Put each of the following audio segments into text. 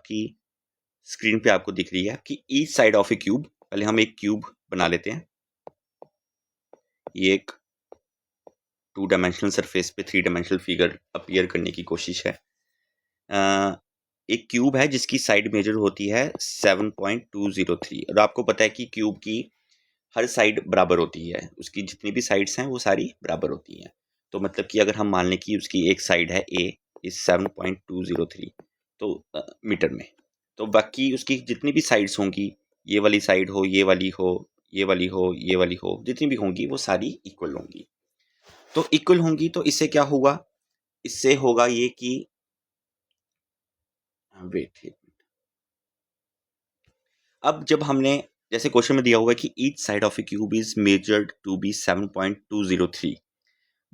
आपकी स्क्रीन पे आपको दिख रही है कि each side of a cube, पहले हम एक क्यूब बना लेते हैं। ये एक 2 डायमेंशनल सरफेस पे 3 डायमेंशनल फिगर अपीयर करने की कोशिश है। एक क्यूब है जिसकी साइड मेजर होती है 7.203 और आपको पता है कि क्यूब की हर साइड बराबर होती है, उसकी जितनी भी साइड्स हैं वो सारी बराबर होती हैं। तो मतलब कि अगर हम मान लें कि उसकी एक साइड है ए इज 7.203 तो मीटर में, तो बाकी उसकी जितनी भी साइड्स होंगी, ये वाली साइड हो, ये वाली हो, ये वाली हो, ये वाली हो, जितनी भी होंगी वो सारी इक्वल होंगी। तो इक्वल होंगी तो इससे क्या होगा, इससे होगा ये कि वेट, अब जब हमने जैसे क्वेश्चन में दिया हुआ है कि each side of a cube is measured to be 7.203,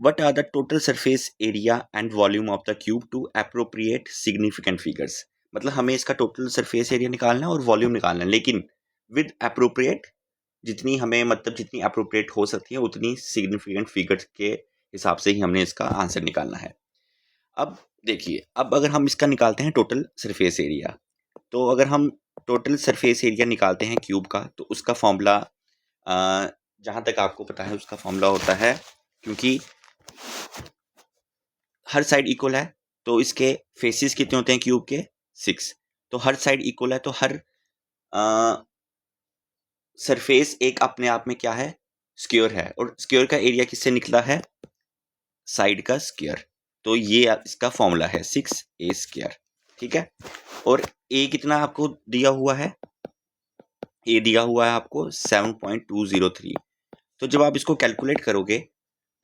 what are the total surface area and volume of the cube to appropriate significant figures. मतलब हमें इसका टोटल सरफेस एरिया निकालना है और वॉल्यूम निकालना है, लेकिन विद एप्रोप्रिएट, जितनी हमें मतलब जितनी एप्रोप्रिएट हो सकती है उतनी सिग्निफिकेंट फिगर्स के हिसाब से ही हमने इसका आंसर निकालना है। अब देखिए, अब अगर हम इसका निकालते हैं टोटल सरफेस एरिया, तो अगर हम टोटल सरफेस एरिया निकालते हैं क्यूब का, तो उसका फॉर्मूला जहाँ तक आपको पता है उसका फॉर्मूला होता है, क्योंकि हर साइड इक्वल है तो इसके फेसेस कितने होते हैं क्यूब के 6, तो हर साइड इक्वल है तो हर सरफेस एक अपने आप में क्या है, स्क्वायर है, और स्क्वायर का एरिया किससे निकला है, साइड का स्क्वायर। तो ये इसका फॉर्मूला है 6a²। ठीक है, और ए कितना आपको दिया हुआ है, ए दिया हुआ है आपको 7.203। तो जब आप इसको कैलकुलेट करोगे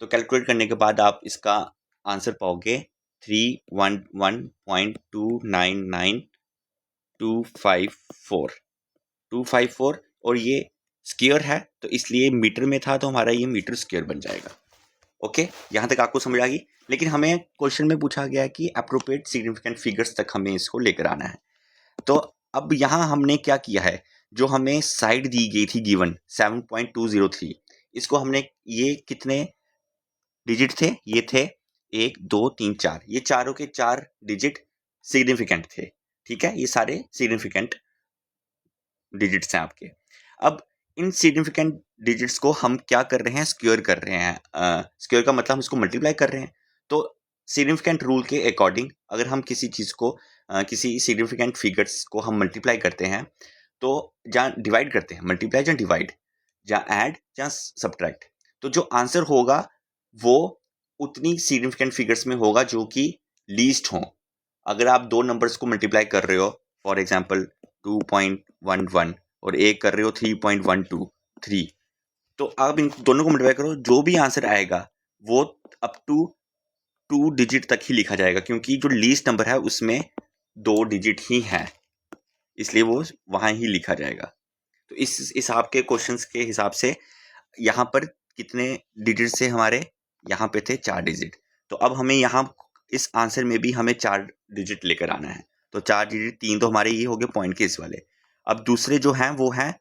तो कैलकुलेट करने के बाद आप इसका आंसर पाओगे 311.299254 और ये स्क्वायर है तो इसलिए मीटर में था तो हमारा ये मीटर स्क्वायर बन जाएगा। ओके, यहाँ तक आपको समझ आ गई। लेकिन हमें क्वेश्चन में पूछा गया है कि अप्रोप्रिएट सिग्निफिकेंट फिगर्स तक हमें इसको लेकर आना है। तो अब यहाँ हमने क्या किया है, जो हमें साइड दी गई थी गिवन 7.203, इसको हमने, ये कितने डिजिट थे, ये थे 1 2 3 4, ये चारों के 4 डिजिट सिग्निफिकेंट थे। ठीक है, ये सारे सिग्निफिकेंट डिजिट्स हैं आपके। अब इन सिग्निफिकेंट डिजिट्स को हम क्या कर रहे हैं, स्क्वायर कर रहे हैं। स्क्वायर का मतलब हम इसको मल्टीप्लाई कर रहे हैं। तो सिग्निफिकेंट रूल के अकॉर्डिंग अगर हम किसी चीज़ को किसी सिग्निफिकेंट फिगर्स को हम मल्टीप्लाई करते हैं, तो जहाँ डिवाइड करते हैं, मल्टीप्लाई जहाँ डिवाइड, जहाँ ऐड जहाँ सब्ट्रैक्ट, तो जो आंसर होगा वो उतनी सिग्निफिकेंट फिगर्स में होगा जो कि लीस्ट हो। अगर आप दो नंबर्स को मल्टीप्लाई कर रहे हो, फॉर एग्जांपल 2.11 और एक कर रहे हो 3.123, तो आप इन दोनों को मल्टीप्लाई करो, जो भी आंसर आएगा वो अप टू 2 डिजिट तक ही लिखा जाएगा, क्योंकि जो लीस्ट नंबर है उसमें 2 डिजिट ही हैं, इसलिए वो वहां ही लिखा जाएगा। तो इस हिसाब के क्वेश्चंस के हिसाब से यहाँ पर कितने डिजिट से हमारे, यहाँ पे थे 4 डिजिट। तो अब हमें यहाँ इस आंसर में भी हमें 4 डिजिट लेकर आना है। तो 4 डिजिट, 3 तो हमारे ये हो गए पॉइंट के इस वाले। अब दूसरे जो हैं वो हैं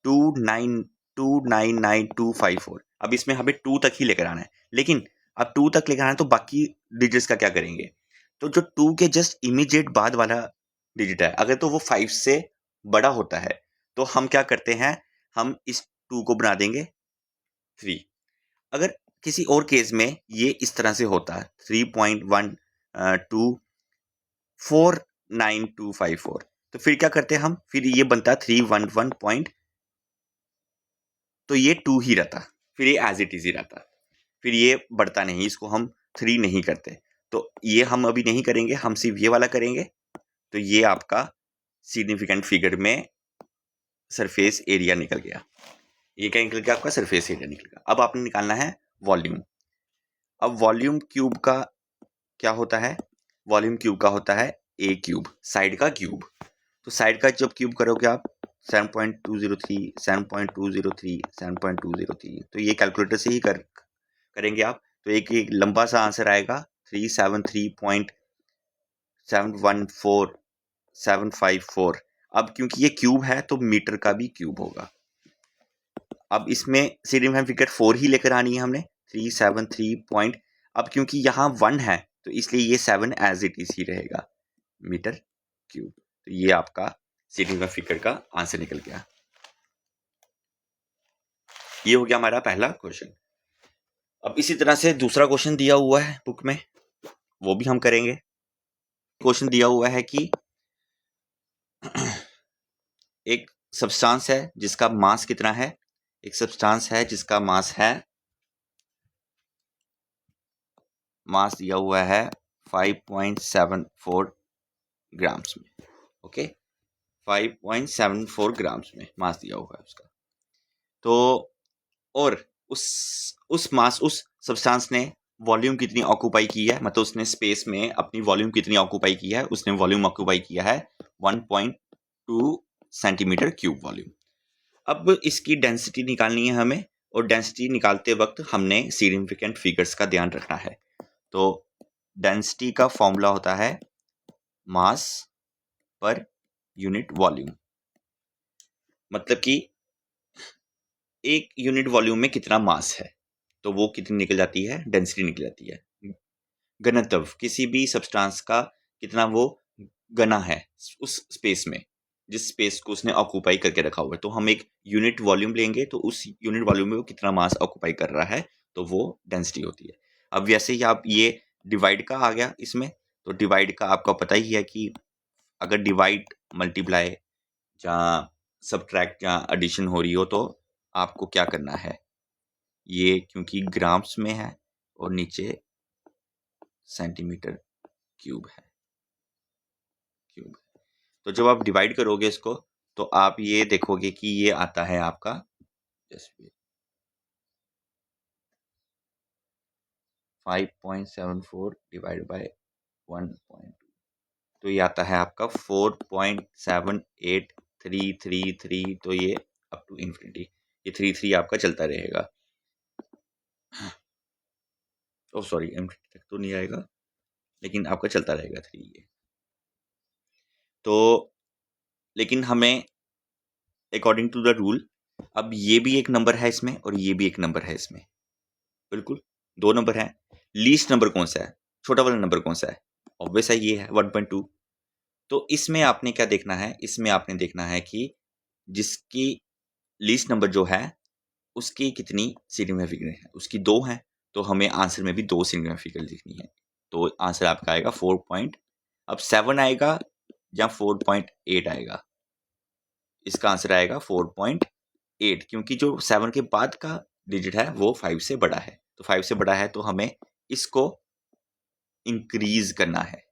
2999254। अब इसमें हमें 2 तक ही लेकर आना है, लेकिन अब 2 तक लेकर आना है तो बाकी डिजिट्स का क्या करेंगे। तो जो 2 के जस्ट इमीडिएट बाद वाला डिजिट है, अगर तो वो 5 से बड़ा होता है तो हम क्या करते हैं, हम इस 2 को बना देंगे 3। अगर किसी और केस में ये इस तरह से होता है 3.1249254, तो फिर क्या करते हैं हम, फिर ये बनता है 311 पॉइंट, तो ये 2 ही रहता, फिर ये एज इट इज ही रहता, फिर ये बढ़ता नहीं, इसको हम 3 नहीं करते। तो ये हम अभी नहीं करेंगे, हम सिर्फ ये वाला करेंगे। तो ये आपका सिग्निफिकेंट फिगर में सरफेस एरिया निकल गया। ये क्या निकल गया, आपका सरफेस एरिया निकल गया। अब आपने निकालना है वॉल्यूम। अब वॉल्यूम क्यूब का क्या होता है, वॉल्यूम क्यूब का होता है ए क्यूब, साइड का क्यूब। तो साइड का जब क्यूब करोगे आप 7.203 7.203 7.203, तो ये कैलकुलेटर से ही करेंगे आप, तो एक लंबा सा आंसर आएगा 373.714754। अब क्योंकि ये क्यूब है तो मीटर का भी क्यूब होगा। अब इसमें सिग्निफिकेंट फिगर 4 ही लेकर आनी है हमने, 373 पॉइंट। अब क्योंकि यहाँ 1 है तो इसलिए ये 7 एज इट इज ही रहेगा, मीटर क्यूब। तो ये आपका सिग्निफिकेंट फिगर का आंसर निकल गया। ये हो गया हमारा पहला क्वेश्चन। अब इसी तरह से दूसरा क्वेश्चन दिया हुआ है बुक में, वो भी हम करेंगे। क्वेश्चन दिया हुआ है कि एक सब्सटेंस है जिसका मास कितना है, एक सब्सटेंस है जिसका मास है, मास दिया हुआ है 5.74 ग्राम्स में। ओके, 5.74 ग्राम्स में मास दिया हुआ है उसका। तो और उस मास, उस सब्सटेंस ने वॉल्यूम कितनी ऑक्यूपाई की है, मतलब उसने स्पेस में अपनी वॉल्यूम कितनी ऑक्यूपाई की है, उसने वॉल्यूम ऑक्यूपाई किया है 1.2 सेंटीमीटर क्यूब वॉल्यूम। अब इसकी डेंसिटी निकालनी है हमें, और डेंसिटी निकालते वक्त हमने सिग्निफिकेंट फिगर्स का ध्यान रखना है। तो डेंसिटी का फॉर्मूला होता है मास पर यूनिट वॉल्यूम, मतलब कि एक यूनिट वॉल्यूम में कितना मास है तो वो कितनी निकल जाती है, डेंसिटी निकल जाती है। घनत्व, किसी भी सब्सटेंस का कितना वो घना है उस स्पेस में, जिस स्पेस को उसने ऑक्यूपाई करके रखा हुआ है। तो हम एक यूनिट वॉल्यूम लेंगे तो उस यूनिट वॉल्यूम में वो कितना मास ऑक्यूपाई कर रहा है, तो वो डेंसिटी होती है। अब वैसे ही आप ये डिवाइड का आ गया इसमें, तो डिवाइड का आपको पता ही है कि अगर डिवाइड, मल्टीप्लाई या सबट्रैक्ट या एडिशन हो रही हो तो आपको क्या करना है, ये क्योंकि ग्राम्स में है और नीचे सेंटीमीटर क्यूब है, तो जब आप डिवाइड करोगे इसको तो आप ये देखोगे कि ये आता है आपका जैसे 5.74 डिवाइड बाय 1.2, तो ये आता है आपका 4.783333, तो ये अप टू इन्फिनिटी, ये 33 आपका चलता रहेगा। ओ सॉरी, इन्फिनिटी तक तो नहीं आएगा, लेकिन आपका चलता रहेगा 3 ये। तो लेकिन हमें अकॉर्डिंग टू द रूल, अब ये भी एक नंबर है इसमें और ये भी एक नंबर है इसमें, बिल्कुल 2 नंबर है। लीस्ट नंबर कौन सा है, छोटा वाला नंबर कौन सा है, ऑब्वियस है ये है 1.2। तो इसमें आपने क्या देखना है, इसमें आपने देखना है कि जिसकी लीस्ट नंबर जो है उसकी कितनी सिग्निफिकेंट फिगर है, उसकी 2 है, तो हमें आंसर में भी 2 सिग्निफिकेंट फिगर लिखनी है। तो आंसर आपका आएगा 4.7 आएगा या 4.8 आएगा, इसका आंसर आएगा 4.8, क्योंकि जो 7 के बाद का डिजिट है वो 5 से बड़ा है, तो 5 से बड़ा है तो हमें इसको इंक्रीज करना है,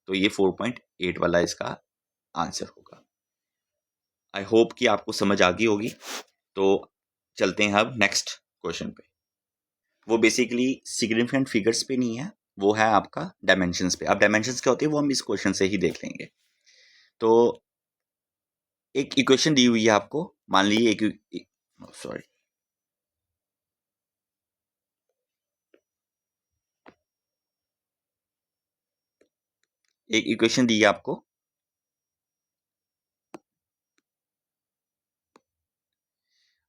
तो ये 4.8 वाला इसका आंसर होगा। आई होप कि आपको समझ आ गई होगी। तो चलते हैं अब नेक्स्ट क्वेश्चन पे। वो बेसिकली सिग्निफिकेंट फिगर्स पे नहीं है, वो है आपका डायमेंशंस पे। अब डायमेंशंस क्या होती है वो हम इस क्वेश्चन से ही देख लेंगे। तो एक इक्वेशन दी हुई है आपको, मान लीजिए एक इक्वेशन दी है आपको,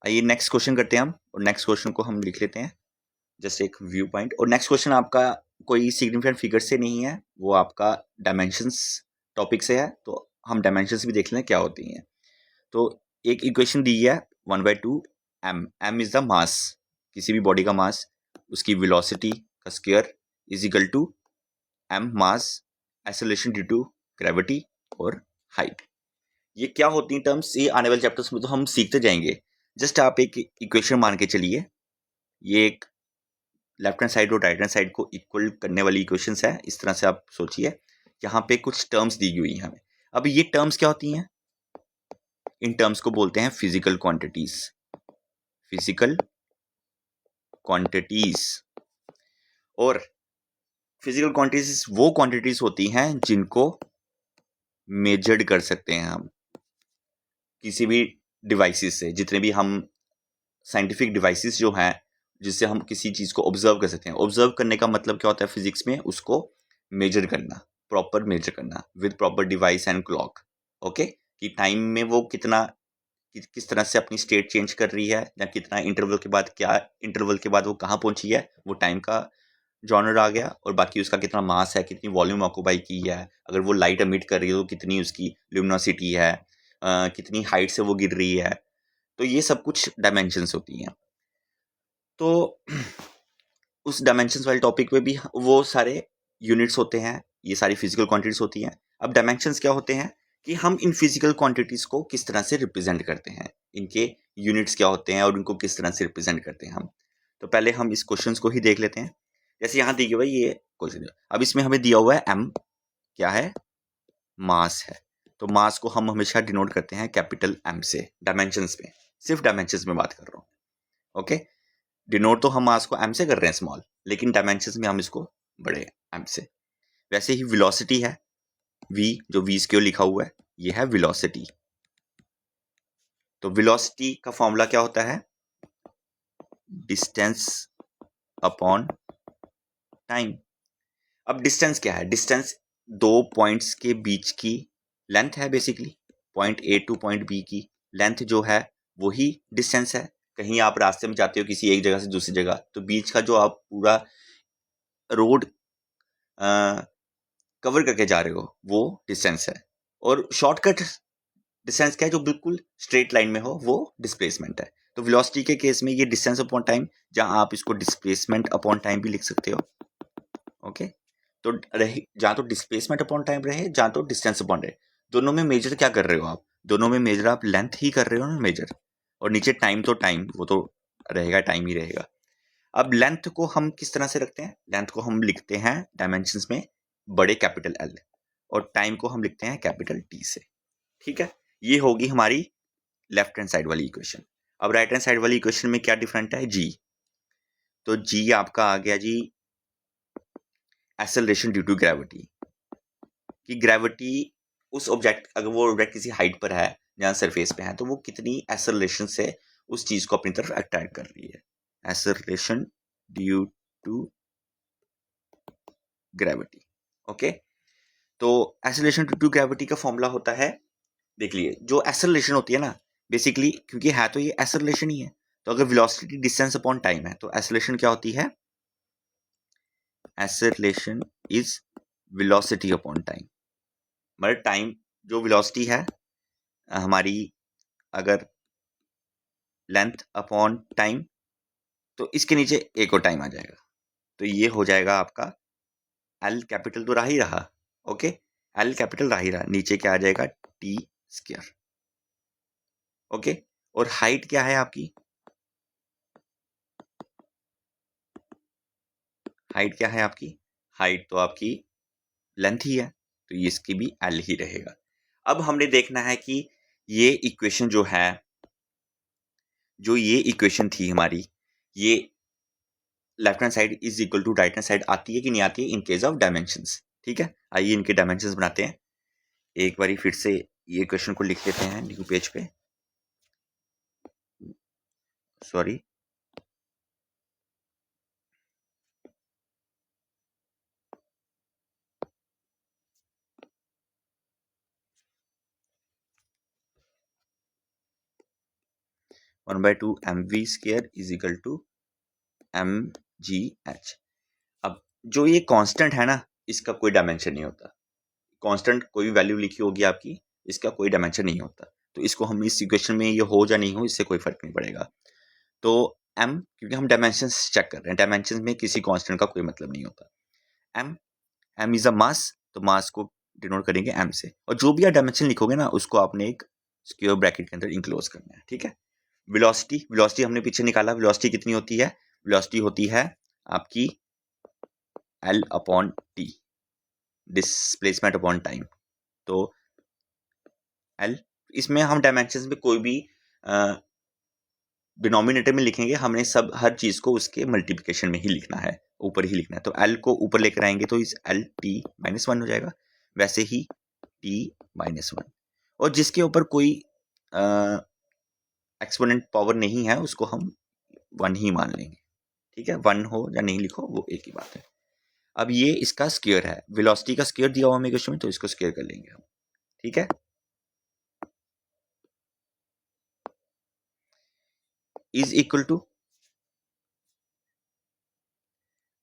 आइए नेक्स्ट क्वेश्चन करते हैं हम, और नेक्स्ट क्वेश्चन को हम लिख लेते हैं जस्ट एक व्यू पॉइंट। और नेक्स्ट क्वेश्चन आपका कोई सिग्निफिकेंट फिगर से नहीं है, वो आपका डायमेंशंस टॉपिक से है, तो हम डायमेंशंस भी देख लें क्या होती हैं। तो एक इक्वेशन दी है 1/2 m, m is the mass, किसी भी बॉडी का मास, उसकी वेलोसिटी का square is equal to m mass acceleration due to gravity और हाइट। ये क्या होती हैं टर्म्स, ये आने वाले चैप्टर्स में तो हम सीखते जाएंगे। जस्ट आप एक इक्वेशन मान के चलिए, ये एक लेफ्ट हैंड साइड और राइट हैंड साइड को इक्वल करने वाली इक्वेशंस है, इस तरह से आप सोचिए। यहाँ पे कुछ टर्म्स दी हुई हैं हमें। अब ये टर्म्स क्या होती हैं, इन टर्म्स को बोलते हैं फिजिकल क्वांटिटीज। फिजिकल क्वांटिटीज, और फिजिकल क्वांटिटीज वो क्वांटिटीज होती हैं जिनको मेजर्ड कर सकते हैं हम किसी भी डिवाइसेस से। जितने भी हम साइंटिफिक डिवाइसेस जो हैं जिससे हम किसी चीज़ को ऑब्जर्व कर सकते हैं, ऑब्जर्व करने का मतलब क्या होता है फिजिक्स में, उसको मेजर करना, प्रॉपर मेजर करना with proper device and clock. Okay, कि टाइम में वो कितना किस तरह से अपनी स्टेट चेंज कर रही है, या कितना इंटरवल के बाद, क्या इंटरवल के बाद वो कहाँ पहुंची है, वो टाइम का जॉनर आ गया, और बाकी उसका कितना मास है, कितनी वॉल्यूम ऑक्यूपाई की है, अगर वो लाइट एमिट कर रही है तो कितनी उसकी ल्यूमिनोसिटी है, कितनी हाइट से वो गिर रही है। तो ये सब कुछ डायमेंशंस होती हैं। तो उस डायमेंशंस वाले टॉपिक पे भी वो सारे यूनिट्स होते हैं, ये सारी फिजिकल क्वांटिटीज होती हैं। अब डायमेंशंस क्या होते हैं कि हम इन फिजिकल क्वांटिटीज को किस तरह से रिप्रेजेंट करते हैं, इनके यूनिट्स क्या होते हैं और इनको किस तरह से रिप्रेजेंट करते हैं हम। तो पहले हम इस क्वेश्चन को ही देख लेते हैं। जैसे यहाँ दी हुआ ये क्वेश्चन, अब इसमें हमें दिया हुआ है एम क्या है, मास है। तो मास को हम हमेशा डिनोट करते हैं कैपिटल एम से, डायमेंशंस में, सिर्फ डायमेंशंस में बात कर रहा हूँ। ओके, डिनोट तो हम मास को एम से कर रहे हैं स्मॉल, लेकिन डायमेंशंस में हम इसको बड़े एम से। वैसे ही वेलोसिटी है v, जो v स्क्वायर लिखा हुआ है ये है वेलोसिटी। तो वेलोसिटी का फॉर्मूला क्या होता है, डिस्टेंस अपॉन टाइम। अब डिस्टेंस क्या है, डिस्टेंस दो पॉइंट्स के बीच की लेंथ है, basically point A to point B की लेंथ जो है वही डिस्टेंस है। कहीं आप रास्ते में जाते हो किसी एक जगह से दूसरी जगह, तो बीच का जो आप पूरा रोड कवर करके जा रहे हो वो डिस्टेंस है। और शॉर्टकट डिस्टेंस क्या है, जो बिल्कुल स्ट्रेट लाइन में हो, वो डिस्प्लेसमेंट है। तो वेलोसिटी के केस में ये डिस्टेंस अपॉन टाइम, जहां आप इसको डिस्प्लेसमेंट अपॉन टाइम भी लिख सकते हो। ओके, तो रहे जहां तो डिस्प्लेसमेंट अपॉन टाइम रहे, जहां तो डिस्टेंस अपॉन रहे, दोनों में मेजर क्या कर रहे हो आप, दोनों में मेजर आप लेंथ ही कर रहे हो ना मेजर, और नीचे टाइम तो टाइम वो तो रहेगा, टाइम ही रहेगा। अब लेंथ को हम किस तरह से रखते हैं, लेंथ को हम लिखते हैं डायमेंशंस में बड़े कैपिटल एल, और टाइम को हम लिखते हैं कैपिटल टी से। ठीक है, ये होगी हमारी लेफ्ट हैंड साइड वाली इक्वेशन। अब राइट हैंड साइड वाली इक्वेशन में क्या डिफरेंट है, जी। तो जी आपका आ गया जी एक्सेलरेशन ड्यू टू ग्रेविटी, कि ग्रेविटी उस ऑब्जेक्ट, अगर वो ऑब्जेक्ट किसी हाइट पर है जहाँ सरफेस पे है, तो वो कितनी एक्सेलरेशन से उस चीज को अपनी तरफ अट्रैक्ट कर रही है, acceleration due to gravity. Okay, तो एक्सेलरेशन ड्यू टू ग्रेविटी का फॉर्मूला होता है, देख लिए, जो एक्सेलरेशन होती है ना, बेसिकली क्योंकि है तो ये एक्सेलरेशन ही है, तो अगर वेलोसिटी डिस्टेंस अपॉन टाइम है तो एक्सेलरेशन क्या होती है, acceleration is velocity upon time. मतलब टाइम जो वेलोसिटी है हमारी, अगर लेंथ अपॉन टाइम, तो इसके नीचे एक और टाइम आ जाएगा, तो ये हो जाएगा आपका एल कैपिटल तो रहा ही रहा। ओके, एल कैपिटल रहा ही रहा, नीचे क्या आ जाएगा, टी स्क्वायर। ओके, और हाइट क्या है आपकी, हाइट क्या है आपकी, हाइट तो आपकी लेंथ ही है, तो ये इसकी भी एल ही रहेगा। अब हमने देखना है कि ये इक्वेशन जो है, जो ये इक्वेशन थी हमारी, ये left hand side is equal to right hand side आती है कि नहीं आती है इन केस ऑफ डायमेंशंस। ठीक है, आइए इनके डायमेंशंस बनाते हैं। एक बारी फिर से ये क्वेश्चन को लिख लेते हैं न्यू पेज पे, sorry. One by two M V square is equal to M G H. अब जो ये कांस्टेंट है ना, इसका कोई डायमेंशन नहीं होता, कांस्टेंट कोई भी वैल्यू लिखी होगी आपकी, इसका कोई डायमेंशन नहीं होता, तो इसको हम इस इक्वेशन में ये हो या नहीं हो इससे कोई फर्क नहीं पड़ेगा। तो m, क्योंकि हम डायमेंशन चेक कर रहे हैं, डायमेंशन में किसी कांस्टेंट का कोई मतलब नहीं होता। m, m इज अ मास, तो मास को डिनोट करेंगे m से, और जो भी आप डायमेंशन लिखोगे ना उसको आपने एक स्क्वायर ब्रैकेट के अंदर इंक्लोज करना है। ठीक है, वेलोसिटी, वेलोसिटी हमने पीछे निकाला, वेलोसिटी कितनी होती है, वेलोसिटी होती है आपकी l upon T, displacement upon time. तो l, इसमें हम डायमेंशंस में कोई भी डिनोमिनेटर में लिखेंगे, हमने सब हर चीज को उसके मल्टीप्लिकेशन में ही लिखना है, ऊपर ही लिखना है। तो l को ऊपर लेकर आएंगे तो इस l t माइनस वन हो जाएगा, वैसे ही t माइनस वन, और जिसके ऊपर कोई एक्सपोनेंट पावर नहीं है उसको हम वन ही मान लेंगे। ठीक है, वन हो या नहीं लिखो वो एक ही बात है। अब ये इसका स्क्वायर है, वेलोसिटी का स्क्वायर दिया हुआ हमें क्वेश्चन में, तो इसको स्क्वायर कर लेंगे हम। ठीक है, इज इक्वल टू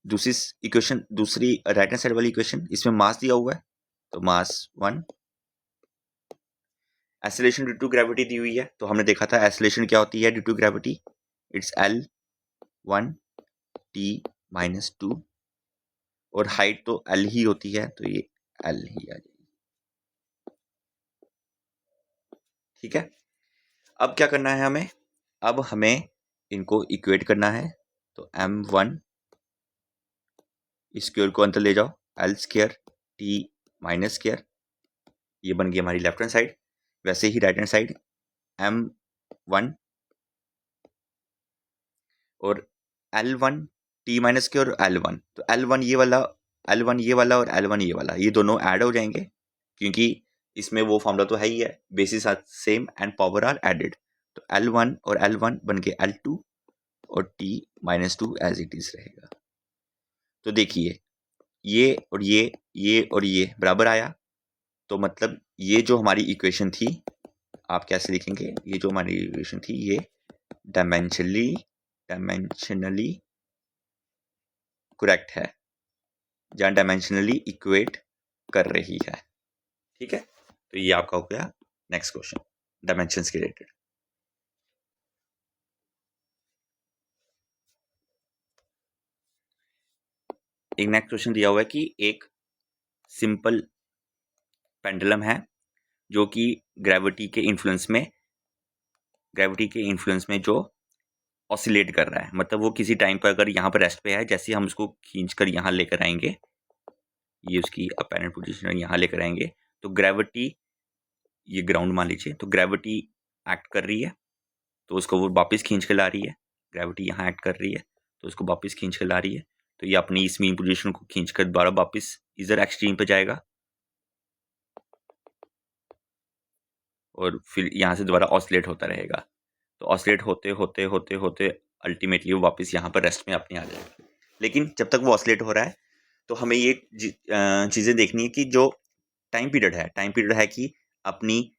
दूसरी राइट हैंड साइड वाली इक्वेशन, इसमें मास दिया हुआ है तो मास 1, एक्सेलरेशन ड्यू टू ग्रेविटी दी हुई है तो हमने देखा था एक्सेलरेशन क्या होती है due to gravity, it's L1 t-2 और हाइट तो L ही होती है तो ये L ही आ जाएगी। ठीक है, अब क्या करना है हमें, अब हमें इनको इक्वेट करना है तो m1 स्क्वायर को अंदर ले जाओ, L square t minus square, ये बन गई हमारी लेफ्ट हैंड साइड। वैसे ही राइट हैंड साइड m1 और L1 t माइनस स्क्वायर और L1, तो L1 ये वाला और L1 ये वाला, ये दोनों ऐड हो जाएंगे क्योंकि इसमें वो फॉर्मूला तो है ही है, basis are same and power are added, तो L1 और L1 बन के L2 और t minus 2 as it is रहेगा। तो देखिए ये और ये बराबर आया, तो मतलब ये जो हमारी इक्वेशन थी, आप कैसे लिखेंगे, ये जो हमारी इक्वेशन थी ये डायमेंशनली करेक्ट है या डायमेंशनली इक्वेट कर रही है। ठीक है, तो ये आपका हो गया नेक्स्ट क्वेश्चन डायमेंशंस के रिलेटेड। एक नेक्स्ट क्वेश्चन दिया हुआ है कि एक सिंपल पेंडुलम है जो कि ग्रेविटी के इन्फ्लुएंस में जो ऑसिलेट कर रहा है, मतलब वो किसी टाइम पर अगर यहाँ पर रेस्ट पे है, जैसे हम उसको खींच कर यहाँ लेकर आएंगे, ये उसकी अपेरेंट पोजीशन यहाँ लेकर आएंगे तो ग्रेविटी, ये ग्राउंड मान लीजिए, तो ग्रेविटी एक्ट कर रही है तो उसको वो वापस खींच के ला रही है, ग्रेविटी यहाँ एक्ट कर रही है तो उसको वापस खींच के ला रही है, तो ये अपनी इस मीन पोजीशन को खींच कर दोबारा वापस इधर एक्सट्रीम पे जाएगा और फिर यहाँ से दोबारा ऑसिलेट होता रहेगा, तो ऑसिलेट होते होते होते होते अल्टीमेटली वो वापस यहाँ पर रेस्ट में अपने आ जाएगा। लेकिन जब तक वो ऑसिलेट हो रहा है तो हमें ये चीज़ें देखनी है कि जो टाइम पीरियड है कि अपनी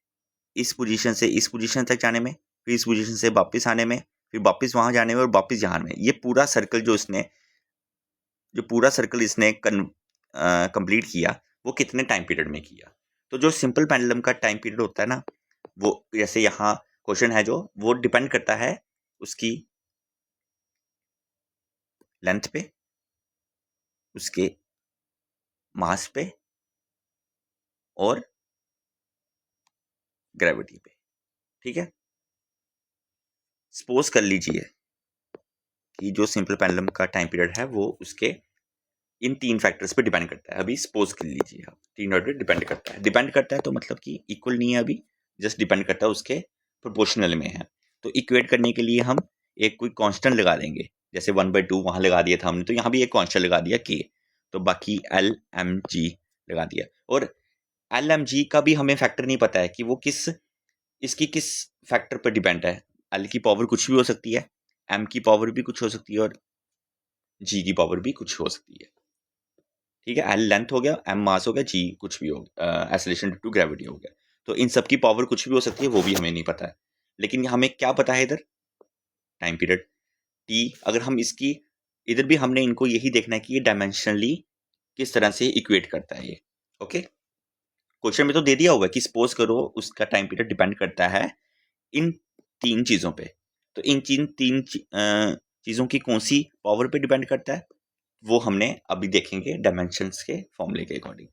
इस पोजीशन से इस पोजीशन तक जाने में, फिर इस पोजीशन से वापस आने में, फिर वापस वहाँ जाने में और वापस यहाँ में, ये पूरा सर्कल जो इसने कंप्लीट किया वो कितने टाइम पीरियड में किया। तो जो सिंपल पेंडुलम का टाइम पीरियड होता है ना, वो जैसे यहाँ क्वेश्चन है जो वो डिपेंड करता है उसकी लेंथ पे, उसके मास पे और ग्रेविटी पे। ठीक है, सपोज कर लीजिए कि जो सिंपल पेंडुलम का टाइम पीरियड है वो उसके इन 3 फैक्टर्स पे डिपेंड करता है। अभी सपोज कर लीजिए आप 3 पे डिपेंड करता है तो मतलब कि इक्वल नहीं है, अभी जस्ट डिपेंड करता है, उसके प्रोपोर्शनल में है। तो इक्वेट करने के लिए हम एक कोई कांस्टेंट लगा देंगे, जैसे 1/2 वहाँ लगा दिया था हमने, तो यहाँ भी एक कांस्टेंट लगा दिया k, तो बाकी LMG लगा दिया। और LMG का भी हमें फैक्टर नहीं पता है कि वो इसकी किस फैक्टर पर डिपेंड है। L की पावर कुछ भी हो सकती है, M की पावर भी कुछ हो सकती है और G की पावर भी कुछ हो सकती है। ठीक है, L लेंथ हो गया, M मास हो गया, G कुछ भी हो गया, एक्सेलरेशन ड्यू टू ग्रेविटी हो गया। तो इन सब की पावर कुछ भी हो सकती है, वो भी हमें नहीं पता है। लेकिन हमें क्या पता है इधर टाइम पीरियड T। अगर हम इसकी इधर भी हमने इनको यही देखना है कि ये डायमेंशनली किस तरह से इक्वेट करता है ये। ओके, क्वेश्चन में तो दे दिया हुआ है कि सपोज करो उसका टाइम पीरियड डिपेंड करता है इन 3 चीज़ों पे, तो इन तीन चीज़ों की कौन सी पावर पे डिपेंड करता है वो हमने अभी देखेंगे डायमेंशंस के फॉर्मूले के अकॉर्डिंग।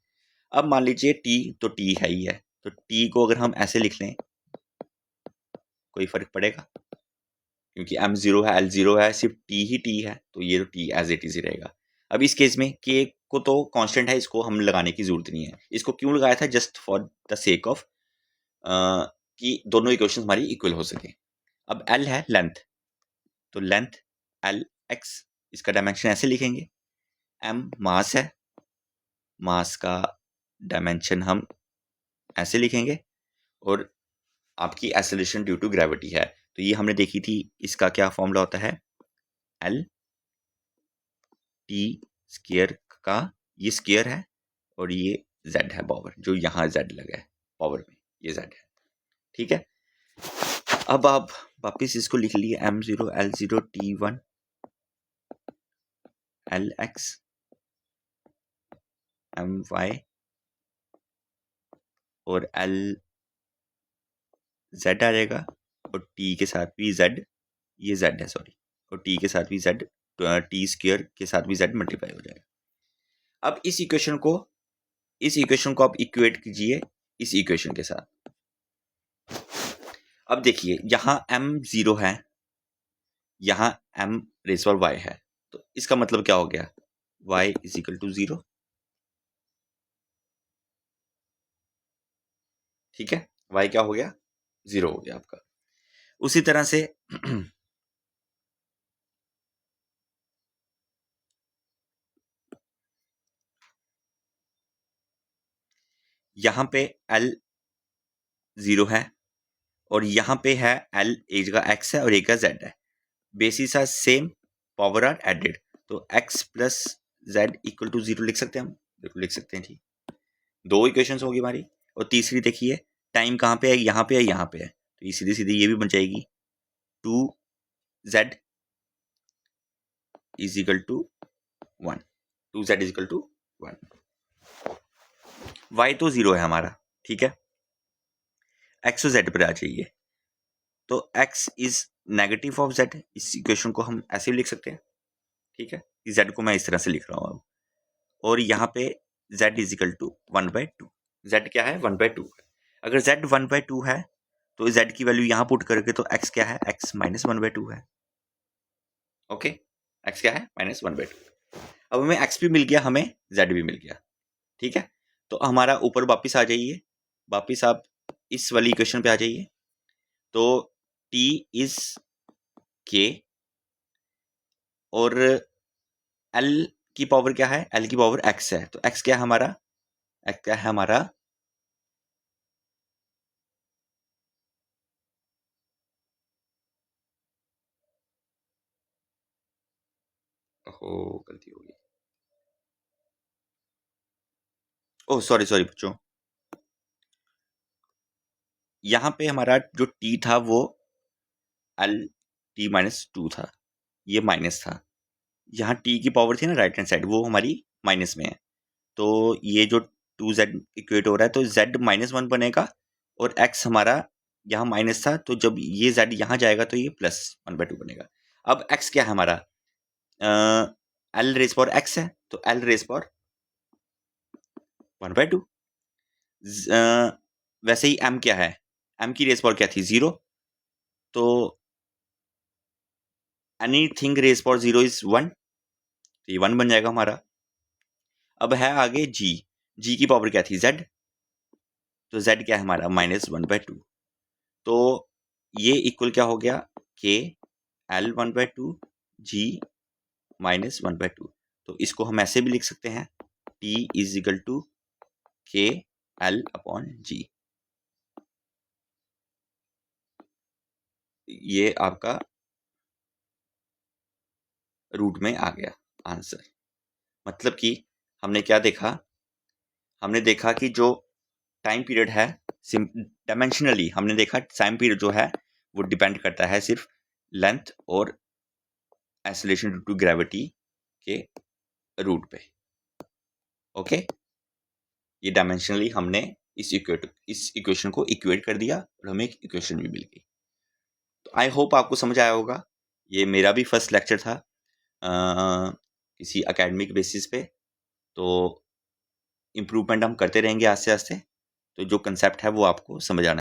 अब मान लीजिए टी, तो टी है ही है, तो टी को अगर हम ऐसे लिख लें कोई फर्क पड़ेगा, क्योंकि m0 है L0 है, सिर्फ टी है, तो ये तो टी एज इट इज ही रहेगा। अब इस केस में के को तो कांस्टेंट है, इसको हम लगाने की जरूरत नहीं है। इसको क्यों लगाया था, just for the sake of कि दोनों इक्वेशंस हमारी इक्वल हो सके। अब L है लेंथ, तो लेंथ Lx, इसका डायमेंशन ऐसे लिखेंगे। m मास है, मास का डायमेंशन हम ऐसे लिखेंगे, और आपकी एक्सेलरेशन ड्यू टू ग्रेविटी है, तो ये हमने देखी थी, इसका क्या फॉर्मूला होता है, L T स्क्वायर का ये स्क्वायर है और ये Z है पावर, जो यहाँ Z लगा है पावर में, ये Z है। ठीक है, अब आप वापिस इसको लिख लिए m0 L0 T1 L X M Y और एल जेड आ जाएगा, और टी के साथ भी जेड, ये जेड है सॉरी, और टी के साथ भी जेड, टी स्क्वायर के साथ भी जेड मल्टीप्लाई हो जाएगा। अब इस इक्वेशन को आप इक्वेट कीजिए इस इक्वेशन के साथ। अब देखिए यहां m 0 है, यहां m रेज़ पावर y है, तो इसका मतलब क्या हो गया, y इज इक्वल टू 0। ठीक है, y क्या हो गया, 0 हो गया आपका। उसी तरह से यहां पे l 0 है, और यहां पे है l, एक जगह x है और एक जगह z है, basis are same, power are added, तो x plus Z equal to 0 लिख सकते हैं हम, बिल्कुल लिख सकते हैं। ठीक, दो इक्वेशंस होगी हमारी। और तीसरी देखिए, टाइम कहाँ पे है, यहाँ पे है, यहाँ पे है, तो ये सीधी सीधी ये भी बन जाएगी 2z is equal to 1, 2z is equal to 1। y तो 0 है हमारा, ठीक है, x और z पर आ जाइए, तो x is negative of z, इस इक्वेशन को हम ऐसे भी लिख सकते हैं। ठीक है, z को मैं इस तरह से लिख रहा हूँ अब, और यहाँ पे z is equal to 1/2, z क्या है, 1/2। अगर z 1/2 है तो z की वैल्यू यहाँ पुट करके तो x क्या है, x माइनस 1/2 है। ओके, x क्या है, माइनस 1/2। अब हमें x भी मिल गया, हमें z भी मिल गया। ठीक है, तो हमारा ऊपर वापिस आ जाइए, वापिस आप इस वाली इक्वेशन पे आ जाइए, तो t इज k, और l की पावर क्या है, l की पावर x है, तो x क्या है हमारा, x क्या है हमारा, ओह गलती हो गई, ओह सॉरी सॉरी बच्चों, यहाँ पे हमारा जो t था वो l t माइनस 2 था, ये माइनस था। यहाँ t की पावर थी ना राइट हैंड साइड, वो हमारी माइनस में है, तो ये जो 2z इक्वेट हो रहा है, तो z -1 बनेगा, और x हमारा यहाँ माइनस था, तो जब ये z यहाँ जाएगा तो ये प्लस 1/2 बनेगा। अब x क्या है हमारा, l रेज पावर x है, तो l रेज पावर 1/2। वैसे ही m क्या है, m की रेज पावर क्या थी, 0, तो एनीथिंग रेज पावर 0 इज 1, तो ये 1 बन जाएगा हमारा। अब है आगे g की पावर क्या थी, z, तो z क्या है हमारा, -1/2, तो ये इक्वल क्या हो गया, k l 1/2 g -1/2, तो इसको हम ऐसे भी लिख सकते हैं, t is equal to k l upon g। ये आपका रूट में आ गया आंसर। मतलब कि हमने क्या देखा, हमने देखा कि जो टाइम पीरियड है डायमेंशनली, हमने देखा टाइम पीरियड जो है वो डिपेंड करता है सिर्फ लेंथ और एक्सेलरेशन ड्यू टू ग्रेविटी के रूट पे। ओके, ये डायमेंशनली हमने इस इक्वेशन को इक्वेट कर दिया और हमें एक इक्वेशन भी मिल गई। तो आई होप आपको समझ आया होगा। ये मेरा भी फर्स्ट लेक्चर था किसी एकेडमिक बेसिस पे, तो इम्प्रूवमेंट हम करते रहेंगे आस्ते आस्ते, तो जो कंसेप्ट है वो आपको समझ आना